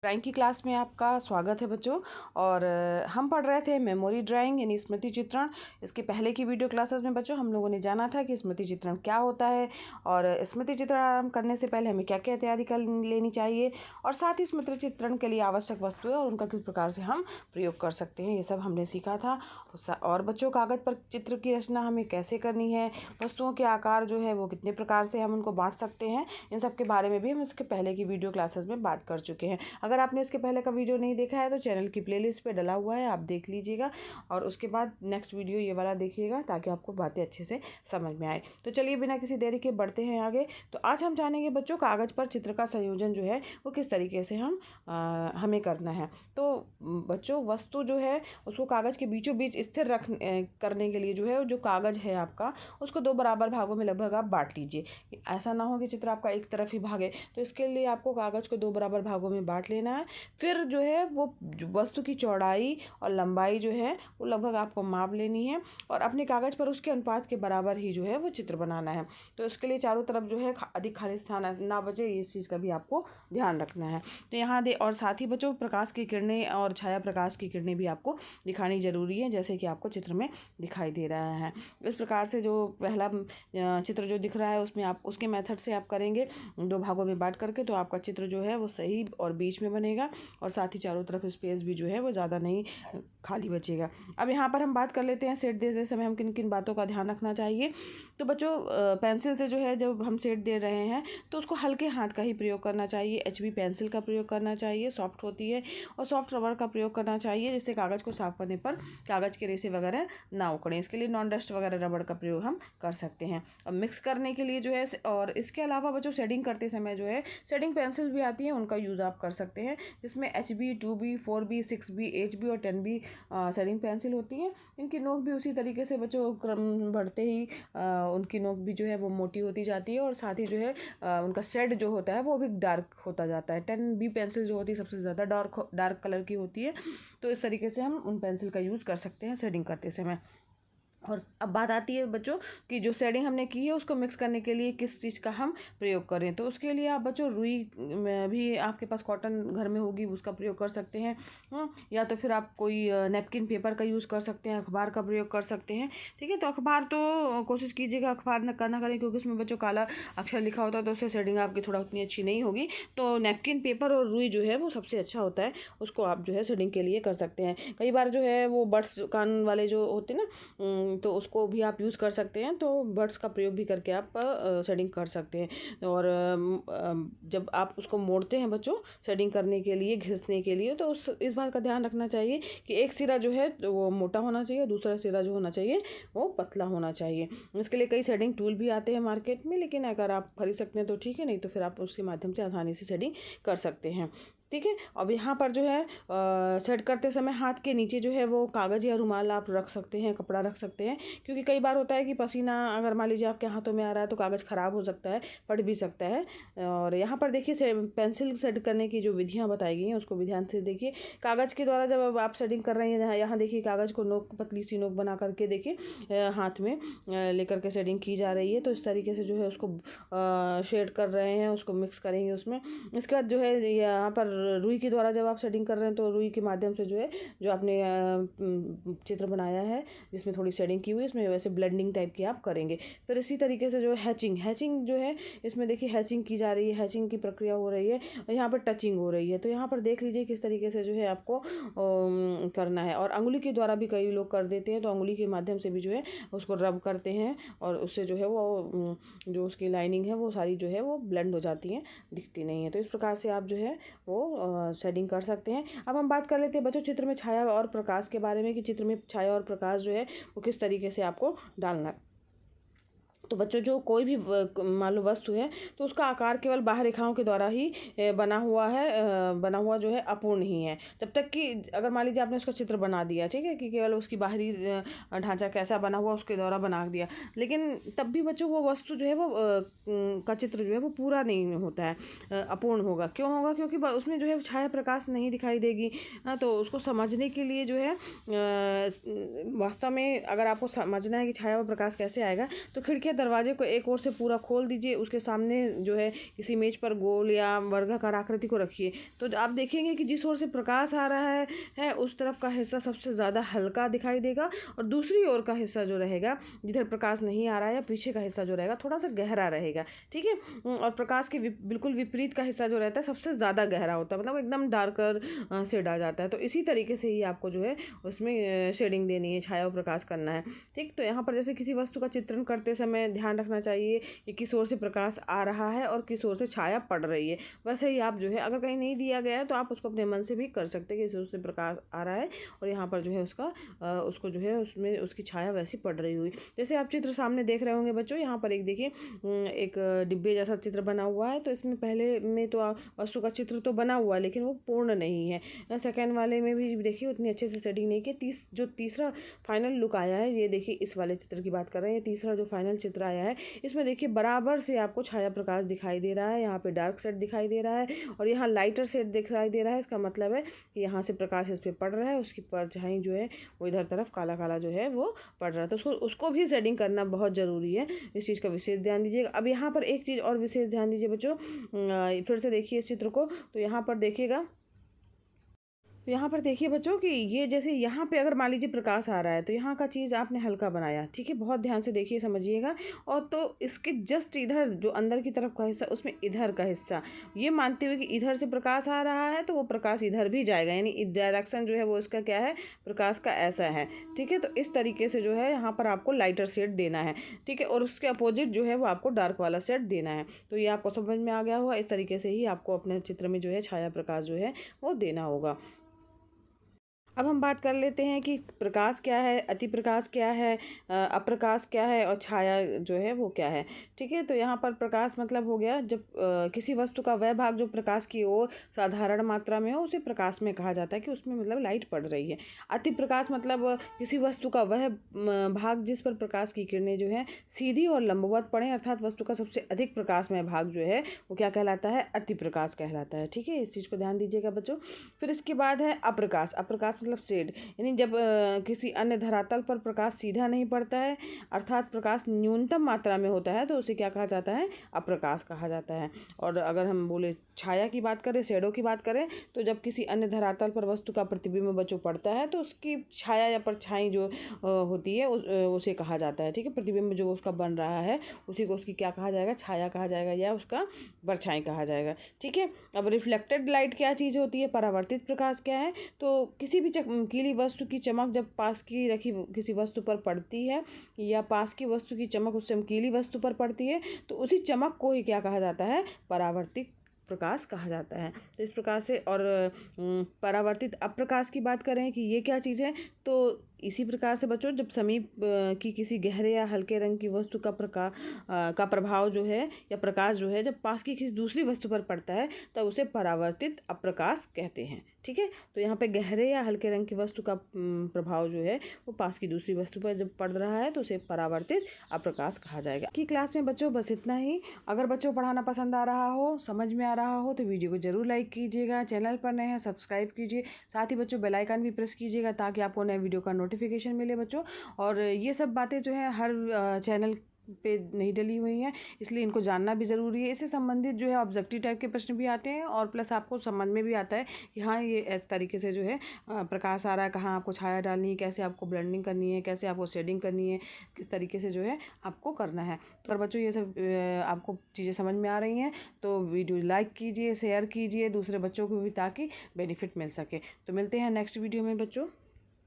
Drawing की class में आपका स्वागत है बच्चों। और हम पढ़ रहे थे मेमोरी ड्राइंग यानी स्मृति चित्रण। इसके पहले की वीडियो क्लासेस में बच्चों हम लोगों ने जाना था कि स्मृति चित्रण क्या होता है और स्मृति चित्रण आरंभ करने से पहले हमें क्या क्या तैयारी कर लेनी चाहिए और साथ ही स्मृति चित्रण के लिए आवश्यक वस्तुएं और उनका किस प्रकार से हम प्रयोग कर सकते हैं, ये सब हमने सीखा था। और बच्चों, कागज़ पर चित्र की रचना हमें कैसे करनी है, वस्तुओं के आकार जो है वो कितने प्रकार से हम उनको बांट सकते हैं, इन सब के बारे में भी हम इसके पहले की वीडियो क्लासेस में बात कर चुके हैं। अगर आपने इसके पहले का वीडियो नहीं देखा है तो चैनल की प्लेलिस्ट पे डला हुआ है, आप देख लीजिएगा और उसके बाद नेक्स्ट वीडियो ये वाला देखिएगा ताकि आपको बातें अच्छे से समझ में आए। तो चलिए बिना किसी देरी के बढ़ते हैं आगे। तो आज हम जानेंगे बच्चों कागज़ पर चित्र का संयोजन जो है वो किस तरीके से हमें करना है। तो बच्चों, वस्तु जो है उसको कागज़ के बीचों बीच स्थिर करने के लिए जो है जो कागज़ है आपका उसको दो बराबर भागों में लगभग आप बांट लीजिए। ऐसा ना हो कि चित्र आपका एक तरफ ही भागे, तो इसके लिए आपको कागज़ को दो बराबर भागों में बांट लेना है। फिर जो है वो वस्तु की चौड़ाई और लंबाई जो है वो लगभग आपको माप लेनी है और अपने कागज़ पर उसके अनुपात के बराबर ही जो है वो चित्र बनाना है। तो इसके लिए चारों तरफ जो है अधिक खाली स्थान ना बचे, इस चीज़ का भी आपको ध्यान रखना है। तो यहाँ और साथ ही बच्चों, प्रकाश की किरणें और छाया प्रकाश की किरणें भी आपको दिखानी ज़रूरी है, जैसे कि आपको चित्र में दिखाई दे रहा है। इस प्रकार से जो पहला चित्र जो दिख रहा है उसमें आप उसके मेथड से आप करेंगे दो भागों में बांट करके, तो आपका चित्र जो है वो सही और बीच में बनेगा और साथ ही चारों तरफ स्पेस भी जो है वो ज़्यादा नहीं खाली बचेगा। अब यहाँ पर हम बात कर लेते हैं सेट देते समय हम किन किन बातों का ध्यान रखना चाहिए। तो बच्चों, पेंसिल से जो है जब हम सेट दे रहे हैं तो उसको हल्के हाथ का ही प्रयोग करना चाहिए। HB पेंसिल का प्रयोग करना चाहिए, सॉफ्ट होती है, और सॉफ्ट रबर का प्रयोग करना चाहिए जिससे कागज़ को साफ करने पर कागज़ के रेसे वगैरह ना उखड़ें। इसके लिए नॉन डस्ट वगैरह रबड़ का प्रयोग हम कर सकते हैं। अब मिक्स करने के लिए जो है, और इसके अलावा बच्चों शेडिंग करते समय जो है शेडिंग पेंसिल भी आती है, उनका यूज़ आप कर सकते हैं, जिसमें HB, 2B, 4B, 6B, 8B और 10B शेडिंग पेंसिल होती हैं। इनकी नोक भी उसी तरीके से बच्चों क्रम बढ़ते ही उनकी नोक भी जो है वो मोटी होती जाती है और साथ ही जो है उनका शेड जो होता है वो भी डार्क होता जाता है। 10B पेंसिल जो होती है सबसे ज़्यादा डार्क कलर की होती है। तो इस तरीके से हम उन पेंसिल का यूज़ कर सकते हैं शेडिंग करते समय। और अब बात आती है बच्चों कि जो शेडिंग हमने की है उसको मिक्स करने के लिए किस चीज़ का हम प्रयोग करें। तो उसके लिए आप बच्चों रुई में भी, आपके पास कॉटन घर में होगी, उसका प्रयोग कर सकते हैं, या तो फिर आप कोई नैपकिन पेपर का यूज़ कर सकते हैं, अखबार का प्रयोग कर सकते हैं। ठीक है, तो अखबार तो कोशिश कीजिएगा अखबार न करना करें, क्योंकि उसमें बच्चों काला अक्षर लिखा होता है तो उससे शेडिंग आपकी थोड़ा उतनी अच्छी नहीं होगी। तो नैपकिन पेपर और रुई जो है वो सबसे अच्छा होता है, उसको आप जो है शेडिंग के लिए कर सकते हैं। कई बार जो है वो बड्स कान वाले जो होते हैं ना, तो उसको भी आप यूज़ कर सकते हैं, तो बड्स का प्रयोग भी करके आप शेडिंग कर सकते हैं। और जब आप उसको मोड़ते हैं बच्चों शेडिंग करने के लिए, घिसने के लिए, तो इस बात का ध्यान रखना चाहिए कि एक सिरा जो है वो मोटा होना चाहिए, दूसरा सिरा जो होना चाहिए वो पतला होना चाहिए। इसके लिए कई शेडिंग टूल भी आते हैं मार्केट में, लेकिन अगर आप खरीद सकते हैं तो ठीक है, नहीं तो फिर आप उसके माध्यम से आसानी से शेडिंग कर सकते हैं। ठीक है, अब यहाँ पर जो है सेट करते समय हाथ के नीचे जो है वो कागज़ या रुमाल आप रख सकते हैं, कपड़ा रख सकते हैं, क्योंकि कई बार होता है कि पसीना अगर मान लीजिए आपके हाथों में आ रहा है तो कागज़ ख़राब हो सकता है, फट भी सकता है। और यहाँ पर देखिए पेंसिल सेट करने की जो विधियाँ बताई गई हैं उसको भी ध्यान से देखिए। कागज़ के द्वारा जब आप सेटिंग कर रहे हैं, यहाँ देखिए कागज़ को नोक, पतली सी नोक बना करके देखिए हाथ में लेकर के सेटिंग की जा रही है। तो इस तरीके से जो है उसको शेड कर रहे हैं, उसको मिक्स करेंगे उसमें। इसके बाद जो है यहाँ पर रुई के द्वारा जब आप सेटिंग कर रहे हैं तो रुई के माध्यम से जो है जो आपने चित्र बनाया है जिसमें थोड़ी शेडिंग की हुई है, इसमें वैसे ब्लेंडिंग टाइप की आप करेंगे। फिर इसी तरीके से जो हैचिंग जो है इसमें देखिए हैचिंग की जा रही है, हैचिंग की प्रक्रिया हो रही है और यहाँ पर टचिंग हो रही है। तो यहाँ पर देख लीजिए किस तरीके से जो है आपको करना है। और अंगुली के द्वारा भी कई लोग कर देते हैं, तो अंगुली के माध्यम से भी जो है उसको रब करते हैं और उससे जो है वो जो उसकी लाइनिंग है वो सारी जो है वो ब्लेंड हो जाती है, दिखती नहीं है। तो इस प्रकार से आप जो है वो शेडिंग कर सकते हैं। अब हम बात कर लेते हैं बच्चों चित्र में छाया और प्रकाश के बारे में, कि चित्र में छाया और प्रकाश जो है वो किस तरीके से आपको डालना है। तो बच्चों, जो कोई भी मान लो वस्तु है तो उसका आकार केवल बाह्य रेखाओं के द्वारा ही बना हुआ जो है अपूर्ण ही है। जब तक कि अगर मान लीजिए आपने उसका चित्र बना दिया, ठीक है, कि केवल उसकी बाहरी ढांचा कैसा बना हुआ उसके द्वारा बना दिया, लेकिन तब भी बच्चों वो वस्तु जो है वो का चित्र जो है वो पूरा नहीं होता है, अपूर्ण होगा। क्यों होगा? क्योंकि उसमें जो है छाया प्रकाश नहीं दिखाई देगी। तो उसको समझने के लिए जो है वास्तव में अगर आपको समझना है कि छाया व प्रकाश कैसे आएगा, तो खिड़कियाँ दरवाजे को एक ओर से पूरा खोल दीजिए, उसके सामने जो है किसी मेज पर गोल या वर्गाकार आकृति को रखिए। तो आप देखेंगे कि जिस ओर से प्रकाश आ रहा है उस तरफ का हिस्सा सबसे ज़्यादा हल्का दिखाई देगा, और दूसरी ओर का हिस्सा जो रहेगा, जिधर प्रकाश नहीं आ रहा है या पीछे का हिस्सा जो रहेगा, थोड़ा सा गहरा रहेगा। ठीक है, और प्रकाश के बिल्कुल विपरीत का हिस्सा जो रहता है सबसे ज़्यादा गहरा होता है, मतलब एकदम डार्कर शेड आ जाता है। तो इसी तरीके से ही आपको जो है उसमें शेडिंग देनी है, छाया और प्रकाश करना है। ठीक, तो यहाँ पर जैसे किसी वस्तु का चित्रण करते समय ध्यान रखना चाहिए कि किस ओर से प्रकाश आ रहा है और किस ओर से छाया पड़ रही है। वैसे ही आप जो है, अगर कहीं नहीं दिया गया है तो आप उसको अपने मन से भी कर सकते हैं कि इस ओर से प्रकाश आ रहा है और यहाँ पर जो है उसको जो है उसमें उसकी छाया वैसी पड़ रही हुई। जैसे आप चित्र सामने देख रहे होंगे बच्चों, यहाँ पर एक देखिए एक डिब्बे जैसा चित्र बना हुआ है। तो इसमें पहले में तो वस्तु का चित्र तो बना हुआ है, लेकिन वो पूर्ण नहीं है। सेकेंड वाले में भी देखिए उतनी अच्छे से सेटिंग नहीं की। जो तीसरा फाइनल लुक आया है, ये देखिए इस वाले चित्र की बात कर रहे हैं, तीसरा जो फाइनल चित्र आया है, इसमें देखिए बराबर से आपको छाया प्रकाश दिखाई दे रहा है। यहाँ पे डार्क शेड दिखाई दे रहा है और यहाँ लाइटर शेड दिखाई दे रहा है। इसका मतलब है कि यहाँ से प्रकाश इस पर पड़ रहा है, उसकी परछाई जो है वो इधर तरफ काला काला जो है वो पड़ रहा है। तो उसको भी सेटिंग करना बहुत ज़रूरी है, इस चीज़ का विशेष ध्यान दीजिएगा। अब यहाँ पर एक चीज़ और विशेष ध्यान दीजिए बच्चों, फिर से देखिए इस चित्र को। तो यहाँ पर देखिएगा, तो यहाँ पर देखिए बच्चों कि ये जैसे यहाँ पे अगर मान लीजिए प्रकाश आ रहा है तो यहाँ का चीज़ आपने हल्का बनाया। ठीक है, बहुत ध्यान से देखिए, समझिएगा। और तो इसके जस्ट इधर जो अंदर की तरफ का हिस्सा, उसमें इधर का हिस्सा ये मानते हुए कि इधर से प्रकाश आ रहा है तो वो प्रकाश इधर भी जाएगा, यानी डायरेक्शन जो है वो इसका क्या है, प्रकाश का ऐसा है। ठीक है, तो इस तरीके से जो है यहाँ पर आपको लाइटर शेड देना है। ठीक है, और उसके अपोजिट जो है वो आपको डार्क वाला शेड देना है। तो ये आपको समझ में आ गया होगा। इस तरीके से ही आपको अपने चित्र में जो है छाया प्रकाश जो है वो देना होगा। अब हम बात कर लेते हैं कि प्रकाश क्या है, अति प्रकाश क्या है, अप्रकाश क्या है और छाया जो है वो क्या है। ठीक है, तो यहाँ पर प्रकाश मतलब हो गया जब किसी वस्तु का वह भाग जो प्रकाश की ओर साधारण मात्रा में हो, उसे प्रकाश में कहा जाता है कि उसमें मतलब लाइट पड़ रही है। अति प्रकाश मतलब किसी वस्तु का वह भाग जिस पर प्रकाश की किरणें जो है सीधी और लंबवत पड़े, अर्थात वस्तु का सबसे अधिक प्रकाशमय भाग जो है वो क्या कहलाता है, अति प्रकाश कहलाता है। ठीक है, इस चीज़ को ध्यान दीजिएगा बच्चों। फिर इसके बाद है अप्रकाश। अप्रकाश मतलब शेड, यानी जब किसी अन्य धरातल पर प्रकाश सीधा नहीं पड़ता है, अर्थात प्रकाश न्यूनतम मात्रा में होता है, तो उसे क्या कहा जाता है, अप्रकाश कहा जाता है। और अगर हम बोले छाया की बात करें, शेडो की बात करें, तो जब किसी अन्य धरातल पर वस्तु का प्रतिबिंब बच्चों पड़ता है तो उसकी छाया या परछाई जो होती है उसे कहा जाता है। ठीक है, प्रतिबिंब जो उसका बन रहा है उसी को उसकी क्या कहा जाएगा, छाया कहा जाएगा या उसका परछाई कहा जाएगा। ठीक है, अब रिफ्लेक्टेड लाइट क्या चीज़ होती है, परावर्तित प्रकाश क्या है, तो किसी भी चमकीली वस्तु की चमक जब पास की रखी किसी वस्तु पर पड़ती है या पास की वस्तु की चमक उस चमकीली वस्तु पर पड़ती है, तो उसी चमक को ही क्या कहा जाता है, परावर्तित प्रकाश कहा जाता है। तो इस प्रकार से, और परावर्तित अप्रकाश की बात करें कि ये क्या चीज़ है, तो इसी प्रकार से बच्चों जब समीप की किसी गहरे या हल्के रंग की वस्तु का प्रभाव जो है या प्रकाश जो है जब पास की किसी दूसरी वस्तु पर पड़ता है तब उसे परावर्तित अप्रकाश कहते हैं। ठीक है, तो यहाँ पे गहरे या हल्के रंग की वस्तु का प्रभाव जो है वो पास की दूसरी वस्तु पर जब पड़ रहा है तो उसे परावर्तित अप्रकाश कहा जाएगा। की क्लास में बच्चों बस इतना ही। अगर बच्चों पढ़ाना पसंद आ रहा हो, समझ में आ रहा हो, तो वीडियो को जरूर लाइक कीजिएगा, चैनल पर नए हैं सब्सक्राइब कीजिए, साथ ही बच्चों बेल आइकन भी प्रेस कीजिएगा ताकि आपको नए वीडियो का नोटिफिकेशन मिले बच्चों। और ये सब बातें जो है हर चैनल पे नहीं डली हुई हैं, इसलिए इनको जानना भी ज़रूरी है। इससे संबंधित जो है ऑब्जेक्टिव टाइप के प्रश्न भी आते हैं और प्लस आपको समझ में भी आता है कि हाँ ये इस तरीके से जो है प्रकाश आ रहा है, कहाँ आपको छाया डालनी है, कैसे आपको ब्लेंडिंग करनी है, कैसे आपको शेडिंग करनी है, किस तरीके से जो है आपको करना है। तो बच्चों ये सब आपको चीज़ें समझ में आ रही हैं तो वीडियो लाइक कीजिए, शेयर कीजिए दूसरे बच्चों को भी ताकि बेनिफिट मिल सके। तो मिलते हैं नेक्स्ट वीडियो में बच्चों।